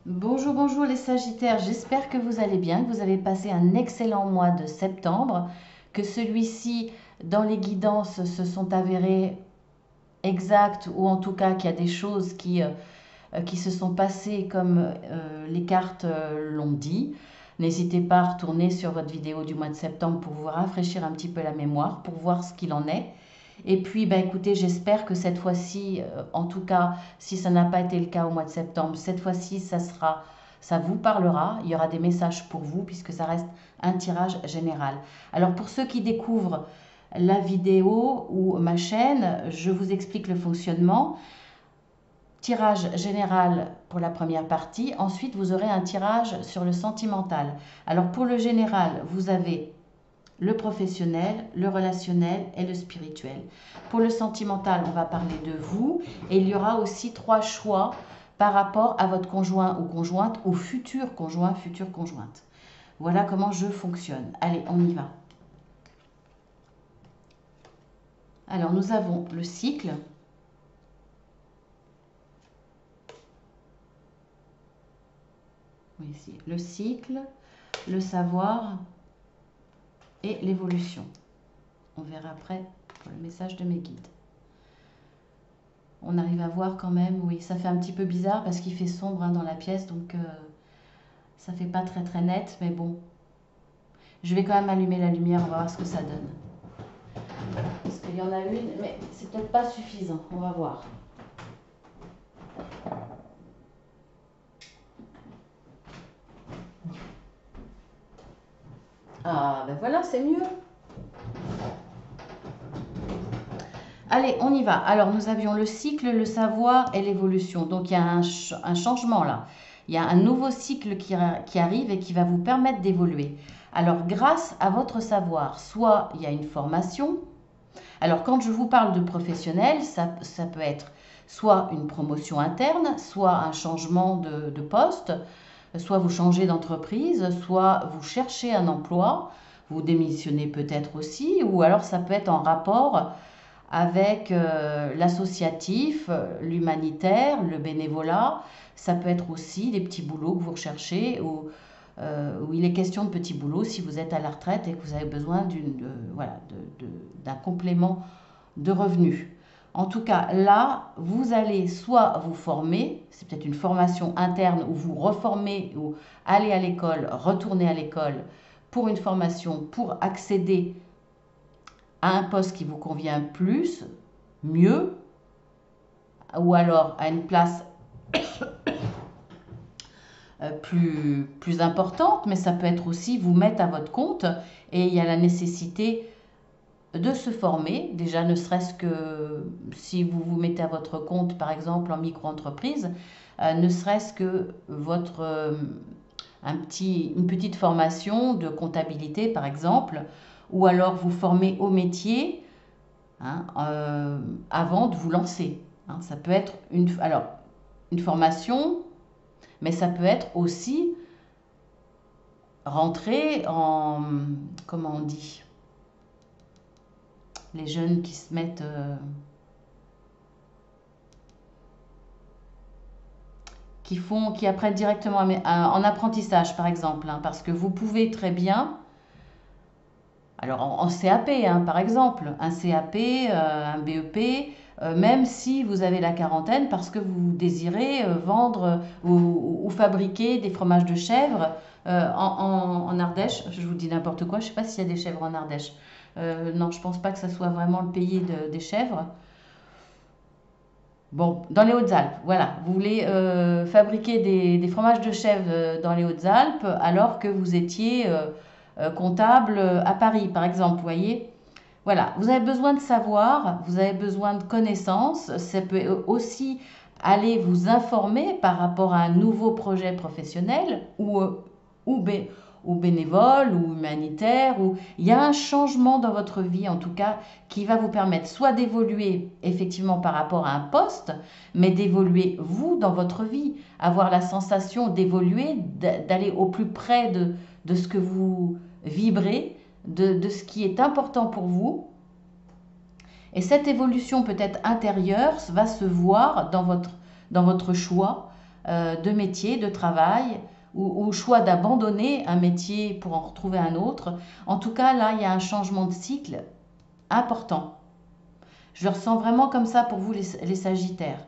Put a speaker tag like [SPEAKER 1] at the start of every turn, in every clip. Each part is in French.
[SPEAKER 1] Bonjour, bonjour les Sagittaires, j'espère que vous allez bien, que vous avez passé un excellent mois de septembre, que celui-ci, dans les guidances, se sont avérés exacts ou en tout cas qu'il y a des choses qui se sont passées comme les cartes l'ont dit. N'hésitez pas à retourner sur votre vidéo du mois de septembre pour vous rafraîchir un petit peu la mémoire, pour voir ce qu'il en est. Et puis, bah, écoutez, j'espère que cette fois-ci, en tout cas, si ça n'a pas été le cas au mois de septembre, cette fois-ci, ça vous parlera. Il y aura des messages pour vous puisque ça reste un tirage général. Alors, pour ceux qui découvrent la vidéo ou ma chaîne, je vous explique le fonctionnement. Tirage général pour la première partie. Ensuite, vous aurez un tirage sur le sentimental. Alors, pour le général, vous avez le professionnel, le relationnel et le spirituel. Pour le sentimental, on va parler de vous et il y aura aussi 3 choix par rapport à votre conjoint ou conjointe ou futur conjoint, future conjointe. Voilà comment je fonctionne. Allez, on y va. Alors, nous avons le cycle. Oui, ici, le cycle, le savoir et l'évolution. On verra après pour le message de mes guides. On arrive à voir quand même, oui, ça fait un petit peu bizarre parce qu'il fait sombre dans la pièce, donc ça fait pas très très net, mais bon. Je vais quand même allumer la lumière, on va voir ce que ça donne. Parce qu'il y en a une, mais c'est peut-être pas suffisant, on va voir. Ah, ben voilà, c'est mieux. Allez, on y va. Alors, nous avions le cycle, le savoir et l'évolution. Donc, il y a un changement là. Il y a un nouveau cycle qui arrive et qui va vous permettre d'évoluer. Alors, grâce à votre savoir, soit il y a une formation. Alors, quand je vous parle de professionnel, ça peut être soit une promotion interne, soit un changement de poste, soit vous changez d'entreprise, soit vous cherchez un emploi, vous démissionnez peut-être aussi, ou alors ça peut être en rapport avec l'associatif, l'humanitaire, le bénévolat. Ça peut être aussi des petits boulots que vous recherchez où il est question de petits boulots si vous êtes à la retraite et que vous avez besoin voilà, d'un complément de revenus. En tout cas, là, vous allez soit vous former, c'est peut-être une formation interne où vous reformez ou allez à l'école, retournez à l'école pour une formation pour accéder à un poste qui vous convient plus, mieux, ou alors à une place plus importante, mais ça peut être aussi vous mettre à votre compte et il y a la nécessité de se former, déjà ne serait-ce que si vous vous mettez à votre compte par exemple en micro-entreprise, ne serait-ce que une petite formation de comptabilité par exemple, ou alors vous former au métier hein, avant de vous lancer. Hein. Ça peut être une formation, mais ça peut être aussi rentrer en, comment on dit, les jeunes qui se mettent, qui apprennent directement en apprentissage par exemple, hein, parce que vous pouvez très bien, alors en CAP par exemple, un CAP, un BEP, même si vous avez la quarantaine parce que vous désirez vendre ou fabriquer des fromages de chèvre en Ardèche. Je vous dis n'importe quoi, je ne sais pas s'il y a des chèvres en Ardèche. Non, je ne pense pas que ça soit vraiment le pays des chèvres. Bon, dans les Hautes-Alpes, voilà. Vous voulez fabriquer des fromages de chèvre dans les Hautes-Alpes alors que vous étiez comptable à Paris, par exemple, vous voyez. Voilà, vous avez besoin de savoir, vous avez besoin de connaissances. Ça peut aussi aller vous informer par rapport à un nouveau projet professionnel ou, ou bénévole ou humanitaire. Ou il y a un changement dans votre vie, en tout cas, qui va vous permettre soit d'évoluer effectivement par rapport à un poste, mais d'évoluer vous dans votre vie, avoir la sensation d'évoluer, d'aller au plus près de ce que vous vibrez, de ce qui est important pour vous. Et cette évolution peut-être intérieure va se voir dans votre choix de métier, de travail, ou choix d'abandonner un métier pour en retrouver un autre. En tout cas, là, il y a un changement de cycle important. Je le ressens vraiment comme ça pour vous, les Sagittaires.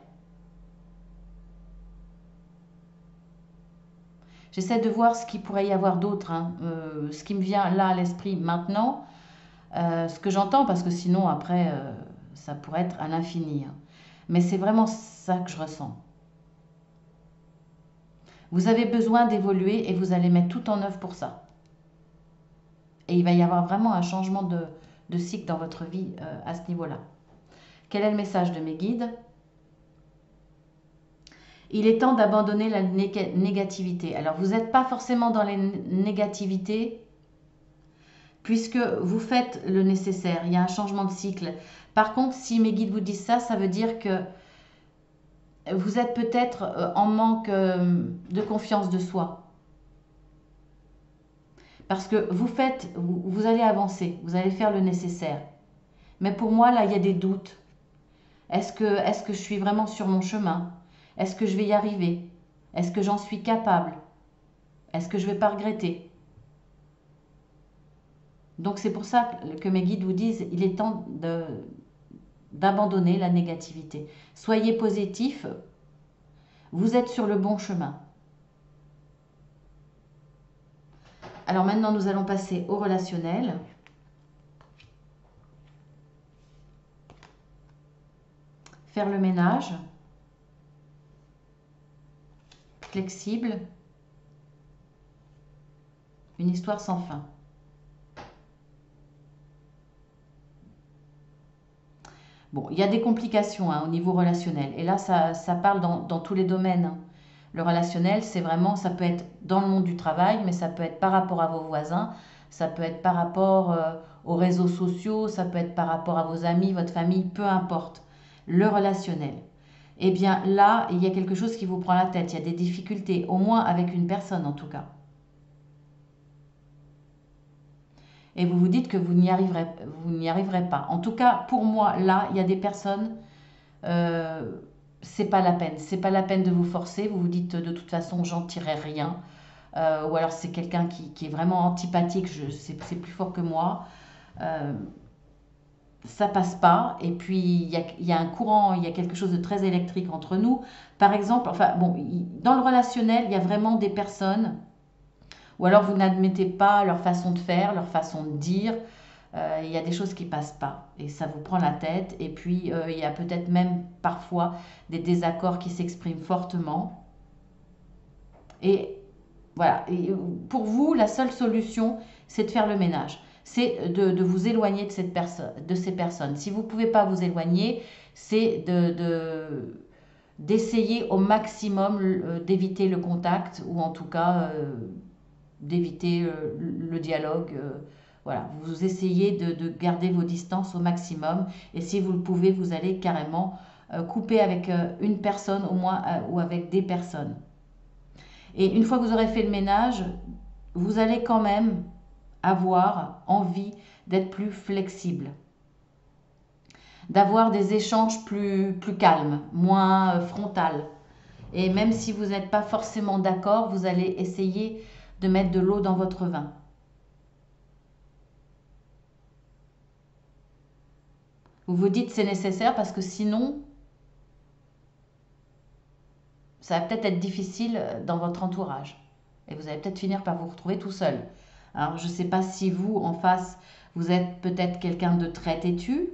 [SPEAKER 1] J'essaie de voir ce qu'il pourrait y avoir d'autre, hein. Ce qui me vient là à l'esprit maintenant, ce que j'entends, parce que sinon après, ça pourrait être à l'infini, hein. Mais c'est vraiment ça que je ressens. Vous avez besoin d'évoluer et vous allez mettre tout en œuvre pour ça. Et il va y avoir vraiment un changement de cycle dans votre vie à ce niveau-là. Quel est le message de mes guides? Il est temps d'abandonner la négativité. Alors, vous n'êtes pas forcément dans les négativités, puisque vous faites le nécessaire. Il y a un changement de cycle. Par contre, si mes guides vous disent ça, ça veut dire que vous êtes peut-être en manque de confiance de soi. Parce que vous allez avancer, vous allez faire le nécessaire. Mais pour moi, là, il y a des doutes. Est-ce que je suis vraiment sur mon chemin? Est-ce que je vais y arriver? Est-ce que j'en suis capable? Est-ce que je ne vais pas regretter? Donc c'est pour ça que mes guides vous disent, il est temps d'abandonner la négativité. Soyez positif, vous êtes sur le bon chemin. Alors maintenant, nous allons passer au relationnel. Faire le ménage. Flexible. Une histoire sans fin. Bon, il y a des complications au niveau relationnel. Et là, ça parle dans tous les domaines, hein. Le relationnel, c'est vraiment, ça peut être dans le monde du travail, mais ça peut être par rapport à vos voisins, ça peut être par rapport aux réseaux sociaux, ça peut être par rapport à vos amis, votre famille, peu importe. Le relationnel. Eh bien là, il y a quelque chose qui vous prend la tête, il y a des difficultés, au moins avec une personne en tout cas. Et vous vous dites que vous n'y arriverez pas. En tout cas, pour moi, là, il y a des personnes, c'est pas la peine. C'est pas la peine de vous forcer. Vous vous dites de toute façon, j'en tirerai rien. Ou alors c'est quelqu'un qui est vraiment antipathique, c'est plus fort que moi. Ça passe pas. Et puis il y a un courant, il y a quelque chose de très électrique entre nous. Par exemple, enfin bon, dans le relationnel, il y a vraiment des personnes, ou alors vous n'admettez pas leur façon de faire, leur façon de dire. Il y a des choses qui passent pas et ça vous prend la tête. Et puis il y a peut-être même parfois des désaccords qui s'expriment fortement. Et voilà. Et pour vous, la seule solution, c'est de faire le ménage. C'est de vous éloigner de ces personnes. Si vous ne pouvez pas vous éloigner, c'est d'essayer au maximum d'éviter le contact ou en tout cas d'éviter le dialogue. Voilà, vous essayez de garder vos distances au maximum et si vous le pouvez, vous allez carrément couper avec une personne au moins ou avec des personnes. Et une fois que vous aurez fait le ménage, vous allez quand même avoir envie d'être plus flexible, d'avoir des échanges plus calmes, moins frontales. Et même si vous n'êtes pas forcément d'accord, vous allez essayer de mettre de l'eau dans votre vin. Vous vous dites c'est nécessaire parce que sinon, ça va peut-être être difficile dans votre entourage. Et vous allez peut-être finir par vous retrouver tout seul. Alors, je ne sais pas si vous, en face, vous êtes peut-être quelqu'un de très têtu.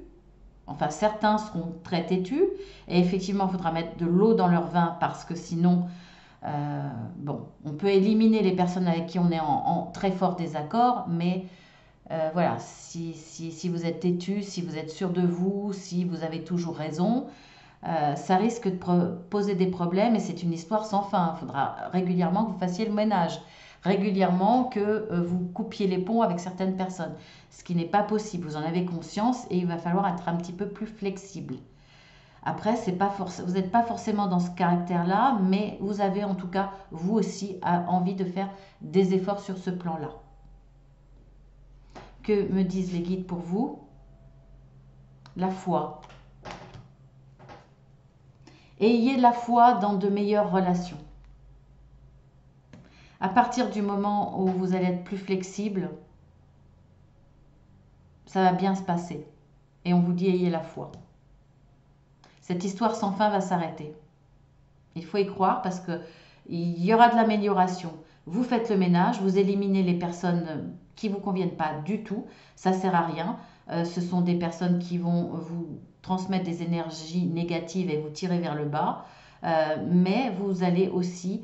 [SPEAKER 1] Enfin, certains seront très têtus. Et effectivement, il faudra mettre de l'eau dans leur vin parce que sinon, bon, on peut éliminer les personnes avec qui on est en très fort désaccord. Mais voilà, si vous êtes têtu, si vous êtes sûr de vous, si vous avez toujours raison, ça risque de poser des problèmes et c'est une histoire sans fin. Il faudra régulièrement que vous fassiez le ménage, régulièrement que vous coupiez les ponts avec certaines personnes, ce qui n'est pas possible. Vous en avez conscience et il va falloir être un petit peu plus flexible. Après, vous n'êtes pas forcément dans ce caractère-là, mais vous avez en tout cas, vous aussi, envie de faire des efforts sur ce plan-là. Que me disent les guides pour vous? La foi. Ayez la foi dans de meilleures relations. À partir du moment où vous allez être plus flexible, ça va bien se passer. Et on vous dit ayez la foi. Cette histoire sans fin va s'arrêter. Il faut y croire parce que il y aura de l'amélioration. Vous faites le ménage, vous éliminez les personnes qui ne vous conviennent pas du tout. Ça ne sert à rien. Ce sont des personnes qui vont vous transmettre des énergies négatives et vous tirer vers le bas. Mais vous allez aussi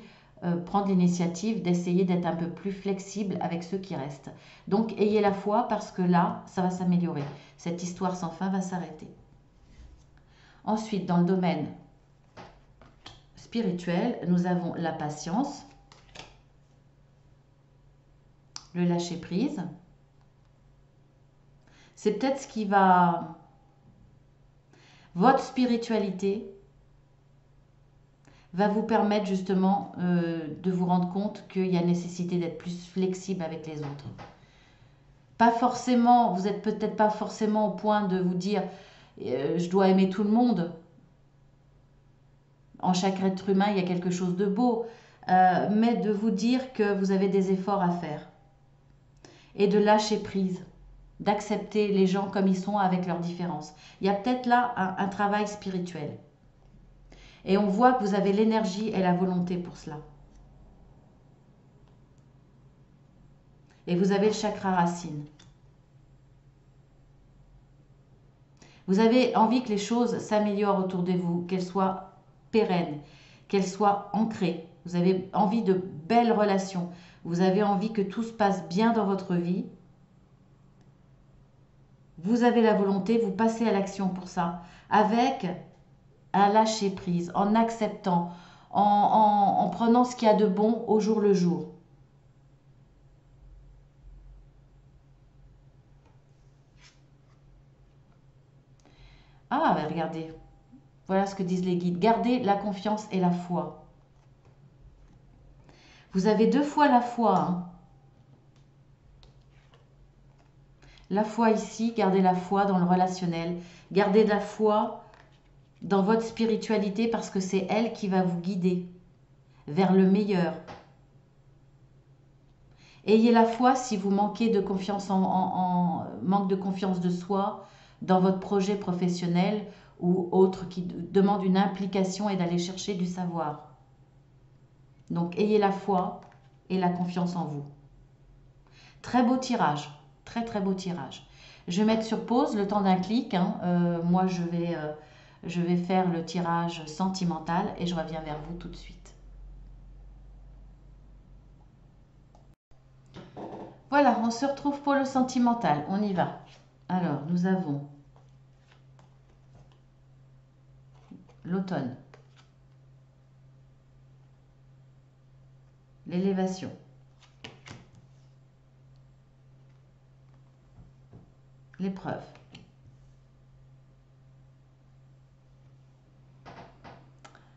[SPEAKER 1] prendre l'initiative d'essayer d'être un peu plus flexible avec ceux qui restent. Donc ayez la foi parce que là, ça va s'améliorer. Cette histoire sans fin va s'arrêter. Ensuite, dans le domaine spirituel, nous avons la patience, le lâcher prise. C'est peut-être ce qui va... Votre spiritualité va vous permettre justement de vous rendre compte qu'il y a nécessité d'être plus flexible avec les autres. Pas forcément, vous n'êtes peut-être pas forcément au point de vous dire je dois aimer tout le monde. En chaque être humain, il y a quelque chose de beau. Mais de vous dire que vous avez des efforts à faire. Et de lâcher prise. D'accepter les gens comme ils sont avec leurs différences. Il y a peut-être là un travail spirituel. Et on voit que vous avez l'énergie et la volonté pour cela. Et vous avez le chakra racine. Vous avez envie que les choses s'améliorent autour de vous, qu'elles soient pérennes, qu'elles soient ancrées. Vous avez envie de belles relations. Vous avez envie que tout se passe bien dans votre vie. Vous avez la volonté, vous passez à l'action pour ça, avec un lâcher prise, en acceptant, en prenant ce qu'il y a de bon au jour le jour. Ah, regardez, voilà ce que disent les guides. Gardez la confiance et la foi. Vous avez 2 fois la foi. Hein. La foi ici, gardez la foi dans le relationnel. Gardez la foi dans votre spiritualité parce que c'est elle qui va vous guider vers le meilleur. Ayez la foi si vous manquez de confiance manque de confiance de soi dans votre projet professionnel ou autre qui demande une implication et d'aller chercher du savoir. Donc ayez la foi et la confiance en vous. Très beau tirage, très très beau tirage. Je vais mettre sur pause le temps d'un clic. Hein. Moi je vais faire le tirage sentimental et je reviens vers vous tout de suite. Voilà, on se retrouve pour le sentimental. On y va. Alors, nous avons l'automne, l'élévation, l'épreuve,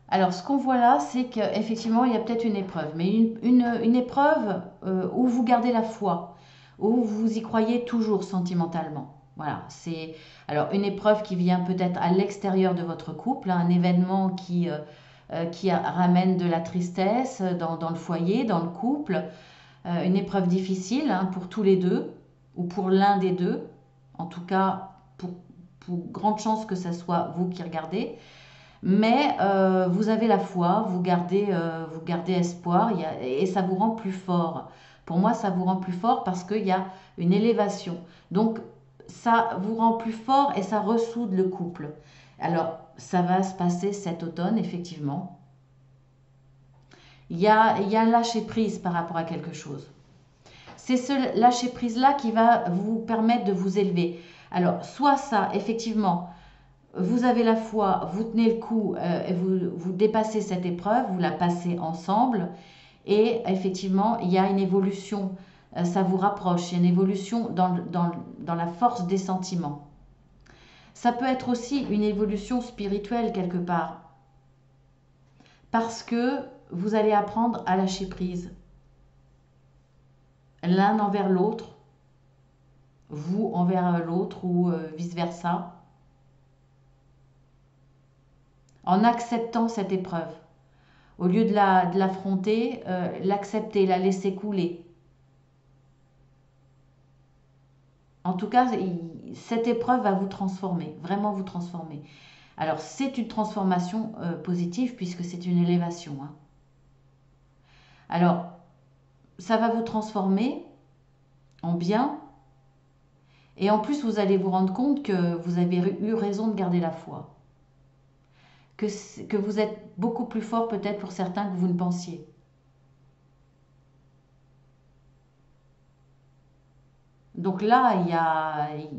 [SPEAKER 1] alors ce qu'on voit là, c'est qu'effectivement, il y a peut-être une épreuve, mais une épreuve où vous gardez la foi, où vous y croyez toujours sentimentalement. Voilà, c'est alors une épreuve qui vient peut-être à l'extérieur de votre couple, hein, un événement qui ramène de la tristesse dans le foyer, dans le couple, une épreuve difficile hein, pour tous les deux, ou pour l'un des deux, en tout cas pour grande chance que ce soit vous qui regardez. Mais vous avez la foi, vous gardez espoir et ça vous rend plus fort. Pour moi, ça vous rend plus fort parce qu'il y a une élévation. Donc, ça vous rend plus fort et ça ressoude le couple. Alors, ça va se passer cet automne, effectivement. Il y a un lâcher-prise par rapport à quelque chose. C'est ce lâcher-prise-là qui va vous permettre de vous élever. Alors, soit ça, effectivement, vous avez la foi, vous tenez le coup, et vous dépassez cette épreuve, vous la passez ensemble. Et effectivement, il y a une évolution, ça vous rapproche, il y a une évolution dans la force des sentiments. Ça peut être aussi une évolution spirituelle quelque part. Parce que vous allez apprendre à lâcher prise. L'un envers l'autre, vous envers l'autre ou vice-versa. En acceptant cette épreuve, Au lieu de l'affronter, l'accepter, la laisser couler. En tout cas, cette épreuve va vous transformer, vraiment vous transformer. Alors, c'est une transformation positive puisque c'est une élévation, hein. Alors, ça va vous transformer en bien. Et en plus, vous allez vous rendre compte que vous avez eu raison de garder la foi. Que vous êtes beaucoup plus fort peut-être pour certains que vous ne pensiez. Donc là, il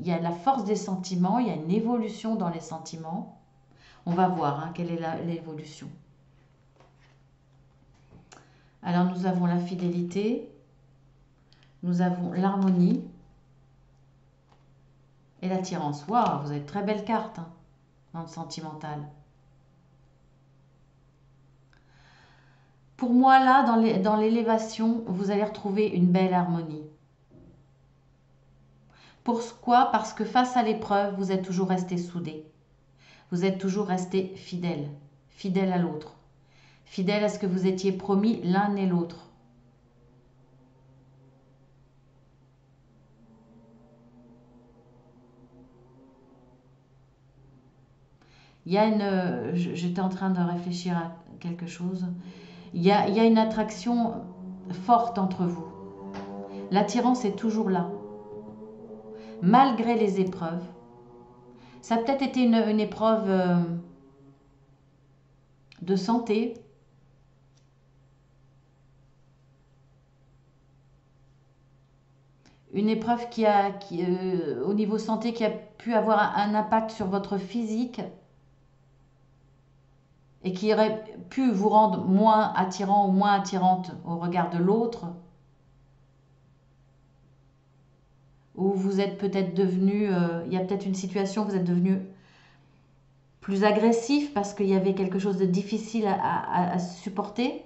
[SPEAKER 1] y a la force des sentiments, il y a une évolution dans les sentiments. On va voir, hein, quelle est l'évolution. Alors nous avons la fidélité, nous avons l'harmonie et l'attirance. Waouh, vous avez de très belles cartes, hein, dans le sentimental. Pour moi, là, dans l'élévation, vous allez retrouver une belle harmonie. Pourquoi? Parce que face à l'épreuve, vous êtes toujours resté soudés. Vous êtes toujours resté fidèle, fidèle à l'autre, fidèle à ce que vous étiez promis l'un et l'autre. Il y a j'étais en train de réfléchir à quelque chose. Il y a une attraction forte entre vous. L'attirance est toujours là, malgré les épreuves. Ça a peut-être été une épreuve de santé, une épreuve au niveau santé qui a pu avoir un impact sur votre physique et qui aurait pu vous rendre moins attirant ou moins attirante au regard de l'autre, ou vous êtes peut-être devenu, il y a peut-être une situation où vous êtes devenu plus agressif parce qu'il y avait quelque chose de difficile à supporter,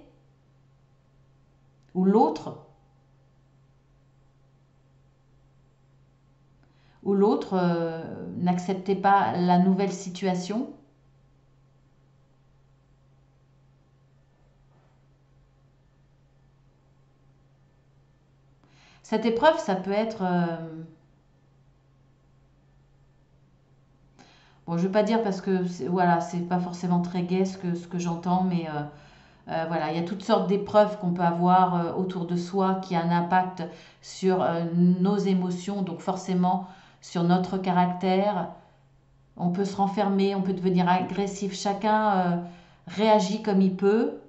[SPEAKER 1] ou l'autre, n'acceptait pas la nouvelle situation. Cette épreuve, ça peut être... bon, je ne vais pas dire parce que voilà, c'est pas forcément très gai ce que j'entends, mais voilà, il y a toutes sortes d'épreuves qu'on peut avoir autour de soi qui a un impact sur nos émotions, donc forcément sur notre caractère. On peut se renfermer, on peut devenir agressif. Chacun réagit comme il peut.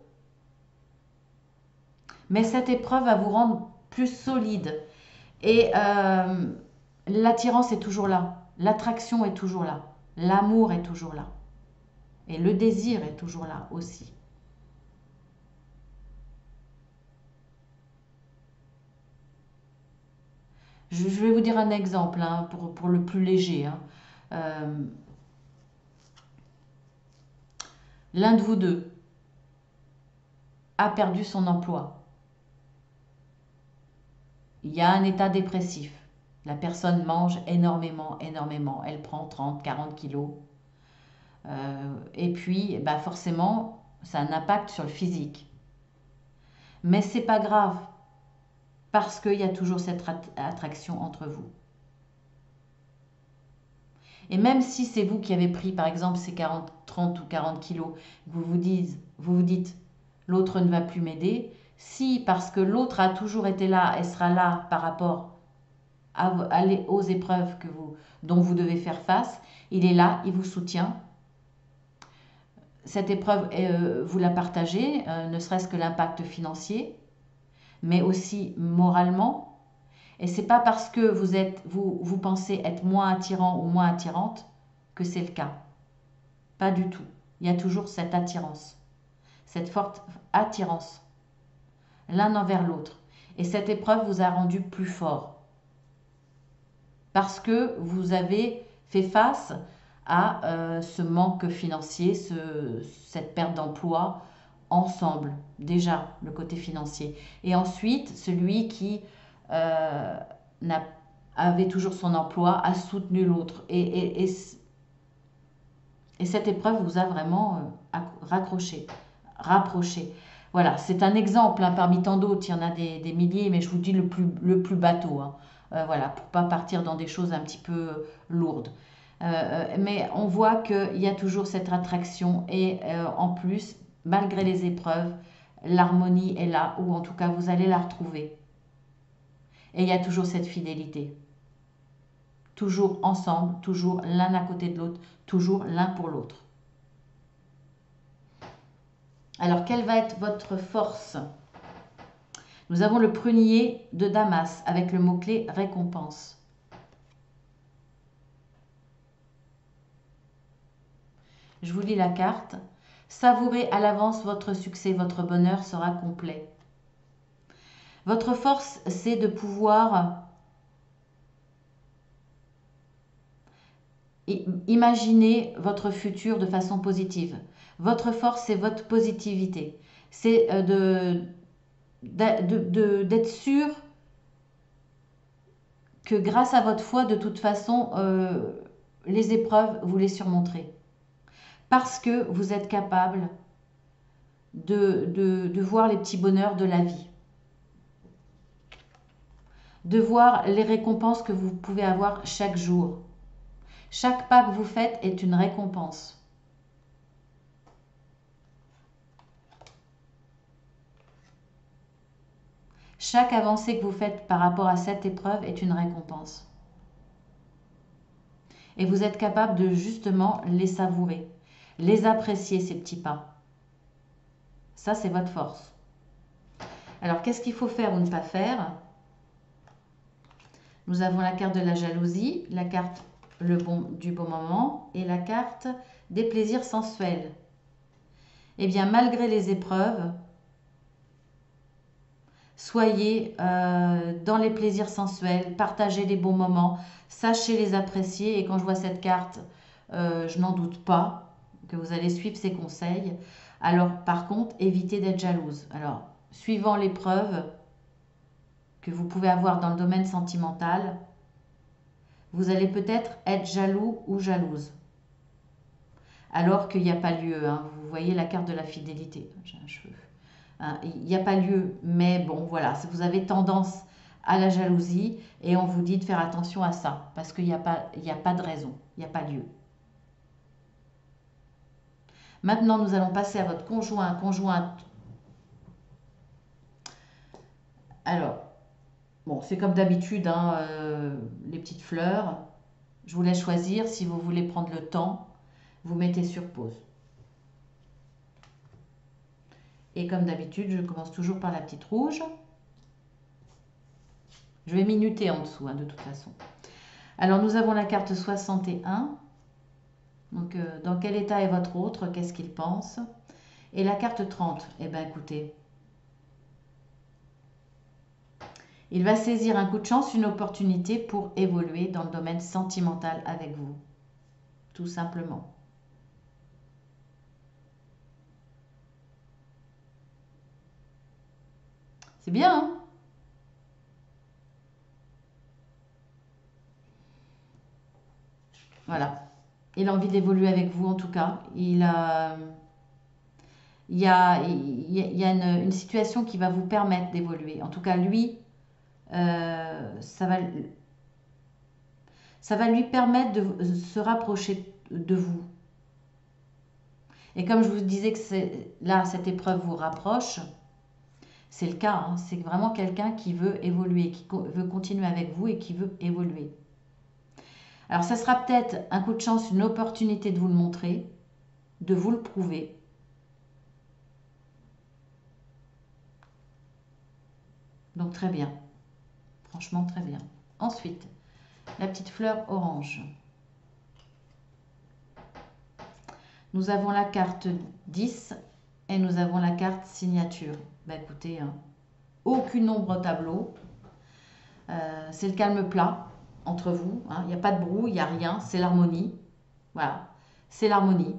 [SPEAKER 1] Mais cette épreuve va vous rendre plus solide. Et l'attirance est toujours là. L'attraction est toujours là. L'amour est toujours là. Et le désir est toujours là aussi. Je vais vous dire un exemple, hein, pour le plus léger, hein. Euh, L'un de vous deux a perdu son emploi. Il y a un état dépressif. La personne mange énormément, énormément. Elle prend 30, 40 kilos. Et puis, bah forcément, ça a un impact sur le physique. Mais c'est pas grave, parce qu'il y a toujours cette attraction entre vous. Et même si c'est vous qui avez pris, par exemple, ces 40, 30 ou 40 kilos, vous vous dites, l'autre ne va plus m'aider, si parce que l'autre a toujours été là et sera là par rapport aux épreuves dont vous devez faire face, il est là, il vous soutient. Cette épreuve, vous la partagez, ne serait-ce que l'impact financier, mais aussi moralement. Et c'est pas parce que vous pensez être moins attirant ou moins attirante que c'est le cas. Pas du tout. Il y a toujours cette attirance, cette forte attirance, l'un envers l'autre. Et cette épreuve vous a rendu plus fort. Parce que vous avez fait face à ce manque financier, cette perte d'emploi ensemble, déjà le côté financier. Et ensuite, celui qui euh, avait toujours son emploi a soutenu l'autre. Et cette épreuve vous a vraiment raccroché, rapprocher. Voilà, c'est un exemple hein, parmi tant d'autres, il y en a des milliers, mais je vous dis le plus bateau. Hein. Voilà, pour pas partir dans des choses un petit peu lourdes. Mais on voit qu'il y a toujours cette attraction et en plus, malgré les épreuves, l'harmonie est là, ou en tout cas vous allez la retrouver. Et il y a toujours cette fidélité. Toujours ensemble, toujours l'un à côté de l'autre, toujours l'un pour l'autre. Alors, quelle va être votre force? Nous avons le prunier de Damas avec le mot-clé récompense. Je vous lis la carte. Savourez à l'avance votre succès, votre bonheur sera complet. Votre force, c'est de pouvoir imaginer votre futur de façon positive. Votre force, c'est votre positivité. C'est d'être sûr que grâce à votre foi, de toute façon, les épreuves, vous les surmonterez. Parce que vous êtes capable de voir les petits bonheurs de la vie. De voir les récompenses que vous pouvez avoir chaque jour. Chaque pas que vous faites est une récompense. Chaque avancée que vous faites par rapport à cette épreuve est une récompense. Et vous êtes capable de justement les savourer, les apprécier, ces petits pas. Ça, c'est votre force. Alors, qu'est-ce qu'il faut faire ou ne pas faire? Nous avons la carte de la jalousie, la carte du bon moment et la carte des plaisirs sensuels. Eh bien, malgré les épreuves, soyez dans les plaisirs sensuels, partagez les bons moments, sachez les apprécier. Et quand je vois cette carte, je n'en doute pas que vous allez suivre ces conseils. Alors, par contre, évitez d'être jalouse. Alors, suivant l'épreuve que vous pouvez avoir dans le domaine sentimental, vous allez peut-être être jaloux ou jalouse. Alors qu'il n'y a pas lieu. Hein. Vous voyez la carte de la fidélité. J'ai un cheveu. Hein, il n'y a pas lieu. Mais bon, voilà. Vous avez tendance à la jalousie et on vous dit de faire attention à ça. Parce qu'il n'y a pas de raison. Il n'y a pas lieu. Maintenant, nous allons passer à votre conjoint, conjointe. Alors, bon, c'est comme d'habitude, hein, les petites fleurs. Je vous laisse choisir. Si vous voulez prendre le temps, vous mettez sur pause. Et comme d'habitude, je commence toujours par la petite rouge. Je vais minuter en dessous, hein, de toute façon. Alors, nous avons la carte 61. Donc, dans quel état est votre autre? Qu'est-ce qu'il pense? Et la carte 30. Eh bien, écoutez, il va saisir un coup de chance, une opportunité pour évoluer dans le domaine sentimental avec vous. Tout simplement. C'est bien, hein? Voilà. Il a envie d'évoluer avec vous, en tout cas. Il y a une situation qui va vous permettre d'évoluer. En tout cas, lui, ça va lui permettre de se rapprocher de vous. Et comme je vous disais que là, cette épreuve vous rapproche, c'est le cas. Hein, c'est vraiment quelqu'un qui veut évoluer, qui veut continuer avec vous et qui veut évoluer. Alors, ça sera peut-être un coup de chance, une opportunité de vous le montrer, de vous le prouver. Donc, très bien. Franchement, très bien. Ensuite, la petite fleur orange. Nous avons la carte 10 et nous avons la carte signature. Ben écoutez, hein, aucune ombre au tableau. C'est le calme plat entre vous. Hein. Il n'y a pas de brouille, il n'y a rien. C'est l'harmonie. Voilà. C'est l'harmonie.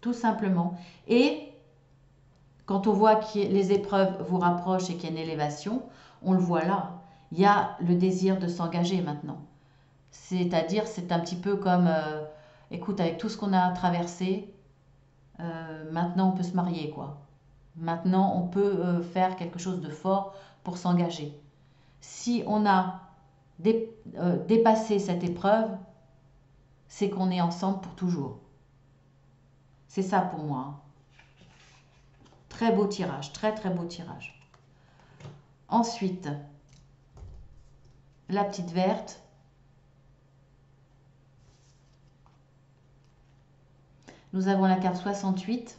[SPEAKER 1] Tout simplement. Et quand on voit que les épreuves vous rapprochent et qu'il y a une élévation, on le voit là. Il y a le désir de s'engager maintenant. C'est-à-dire, c'est un petit peu comme, écoute, avec tout ce qu'on a traversé, maintenant on peut se marier, quoi. Maintenant, on peut faire quelque chose de fort pour s'engager. Si on a dépassé cette épreuve, c'est qu'on est ensemble pour toujours. C'est ça pour moi, hein. Très beau tirage, très très beau tirage. Ensuite, la petite verte. Nous avons la carte 68.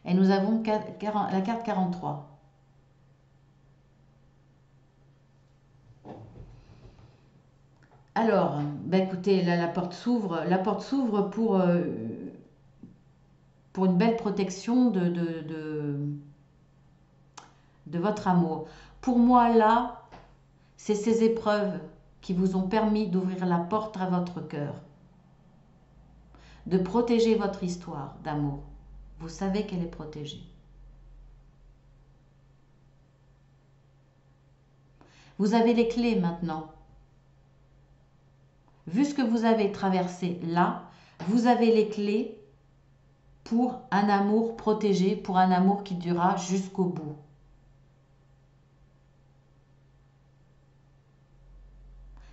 [SPEAKER 1] Et nous avons la carte 43. Alors, bah écoutez, là, la porte s'ouvre. La porte s'ouvre pour une belle protection de votre amour. Pour moi, là, c'est ces épreuves qui vous ont permis d'ouvrir la porte à votre cœur, de protéger votre histoire d'amour. Vous savez qu'elle est protégée. Vous avez les clés maintenant. Vu ce que vous avez traversé là, vous avez les clés pour un amour protégé, pour un amour qui durera jusqu'au bout.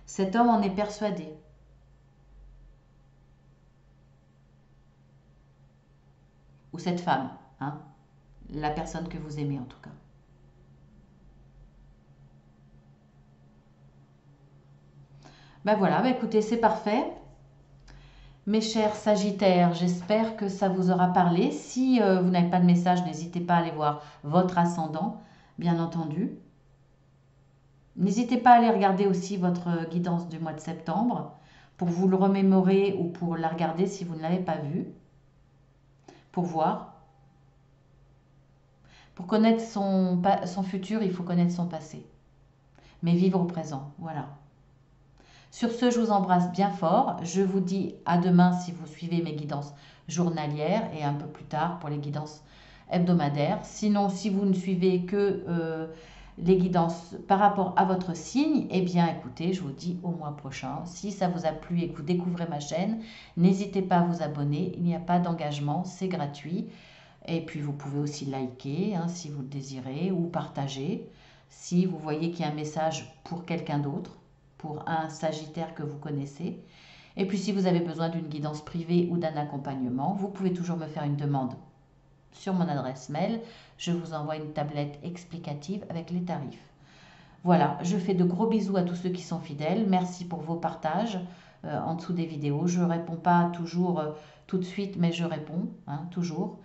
[SPEAKER 1] Cet homme en est persuadé. Ou cette femme, hein, la personne que vous aimez en tout cas. Ben voilà, ben écoutez, c'est parfait. Mes chers Sagittaires, j'espère que ça vous aura parlé. Si vous n'avez pas de message, n'hésitez pas à aller voir votre ascendant, bien entendu. N'hésitez pas à aller regarder aussi votre guidance du mois de septembre pour vous le remémorer ou pour la regarder si vous ne l'avez pas vue, pour voir. Pour connaître son futur, il faut connaître son passé. Mais vivre au présent, voilà. Sur ce, je vous embrasse bien fort. Je vous dis à demain si vous suivez mes guidances journalières et un peu plus tard pour les guidances hebdomadaires. Sinon, si vous ne suivez que les guidances par rapport à votre signe, eh bien écoutez, je vous dis au mois prochain. Si ça vous a plu et que vous découvrez ma chaîne, n'hésitez pas à vous abonner. Il n'y a pas d'engagement, c'est gratuit. Et puis vous pouvez aussi liker hein, si vous le désirez ou partager si vous voyez qu'il y a un message pour quelqu'un d'autre, pour un Sagittaire que vous connaissez. Et puis si vous avez besoin d'une guidance privée ou d'un accompagnement, vous pouvez toujours me faire une demande sur mon adresse mail. Je vous envoie une tablette explicative avec les tarifs. Voilà, je fais de gros bisous à tous ceux qui sont fidèles. Merci pour vos partages en dessous des vidéos. Je ne réponds pas toujours tout de suite, mais je réponds, hein, toujours.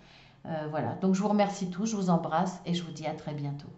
[SPEAKER 1] Voilà, donc je vous remercie tous, je vous embrasse et je vous dis à très bientôt.